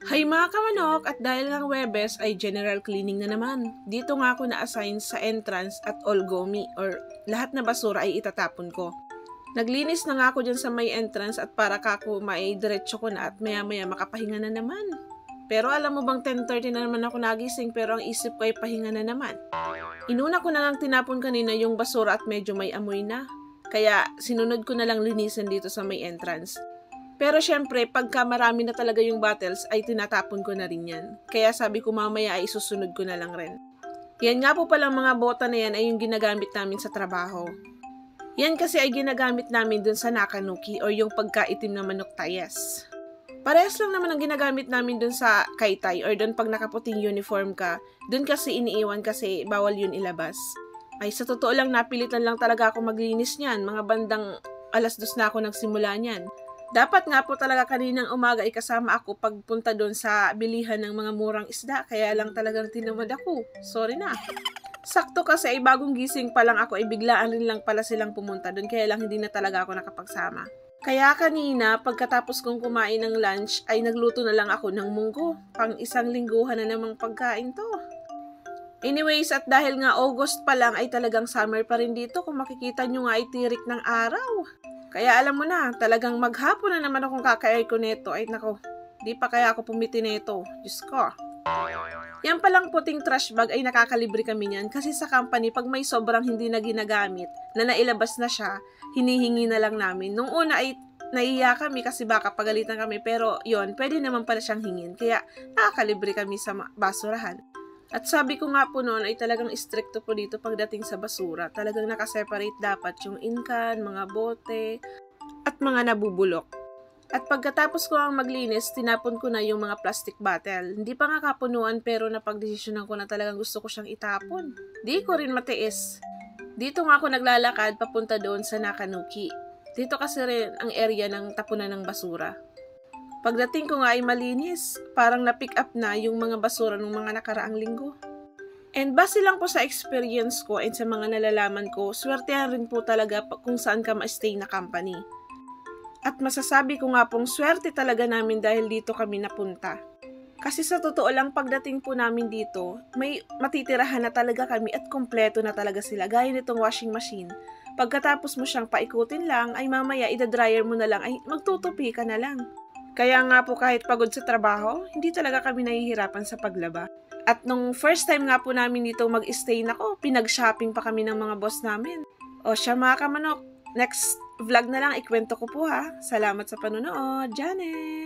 Hay mga kamanok, at dahil ng Webes ay general cleaning na naman. Dito nga ako na-assign sa entrance at all gomi or lahat na basura ay itatapon ko. Naglinis na nga ako dyan sa may entrance at para kako maidiretso ko na at maya-maya makapahinga na naman. Pero alam mo bang 10:30 na naman ako nagising pero ang isip ko ay pahinga na naman. Inuna ko na lang tinapon kanina yung basura at medyo may amoy na. Kaya sinunod ko na lang linisan dito sa may entrance. Pero syempre, pagka marami na talaga yung bottles, ay tinatapon ko na rin yan. Kaya sabi ko mamaya ay susunod ko na lang rin. Yan nga po palang mga bota na yan ay yung ginagamit namin sa trabaho. Yan kasi ay ginagamit namin dun sa nakanuki o yung pagkaitim na manok tayas. Parehas lang naman ang ginagamit namin dun sa kaitay or dun pag nakaputing uniform ka, dun kasi iniiwan kasi bawal yun ilabas. Ay sa totoo lang napilitan lang talaga ako maglinis niyan, mga bandang 2:00 na ako nagsimula niyan. Dapat nga po talaga kaninang umaga ay kasama ako pagpunta doon sa bilihan ng mga murang isda, kaya lang talagang tinamad ako. Sorry na. Sakto kasi ay bagong gising pa lang ako ay biglaan rin lang pala silang pumunta doon, kaya lang hindi na talaga ako nakapagsama. Kaya kanina, pagkatapos kong kumain ng lunch, ay nagluto na lang ako ng munggo. Pang 1 lingguhan na namang pagkain to. Anyways, at dahil nga August pa lang ay talagang summer pa rin dito, kung makikita nyo nga ay tirik ng araw. Kaya alam mo na, talagang maghapon na naman akong kaka-aircon neto. Ay nako, di pa kaya ako pumiti neto. Diyos ko. Yan palang puting trash bag ay nakakalibre kami niyan kasi sa company pag may sobrang hindi na ginagamit na nailabas na siya, hinihingi na lang namin. Nung una ay naiiya kami kasi baka pagalitan kami pero yon pwede naman pala siyang hingin. Kaya nakakalibre kami sa basurahan. At sabi ko nga po noon ay talagang stricto po dito pagdating sa basura. Talagang nakaseparate dapat yung inkan, mga bote, at mga nabubulok. At pagkatapos ko ang maglinis, tinapon ko na yung mga plastic bottle. Hindi pa nga kapunuan pero napagdesisyonan ko na talagang gusto ko siyang itapon. Di ko rin matiis. Dito nga ako naglalakad papunta doon sa Nakanuki. Dito kasi rin ang area ng tapunan ng basura. Pagdating ko nga ay malinis, parang na-pick up na yung mga basura ng mga nakaraang linggo. And base lang po sa experience ko and sa mga nalalaman ko, swertehan rin po talaga kung saan ka ma-stay na company. At masasabi ko nga pong swerte talaga namin dahil dito kami napunta. Kasi sa totoo lang pagdating po namin dito, may matitirahan na talaga kami at kompleto na talaga sila. Gaya nitong washing machine. Pagkatapos mo siyang paikutin lang, ay mamaya ida-dryer mo na lang, ay magtutupi ka na lang. Kaya nga po kahit pagod sa trabaho, hindi talaga kami nahihirapan sa paglaba. At nung first time nga po namin dito mag-stay nako, pinag-shopping pa kami ng mga boss namin. O siya mga kamanok, next vlog na lang ikwento ko po ha. Salamat sa panonood, Janet!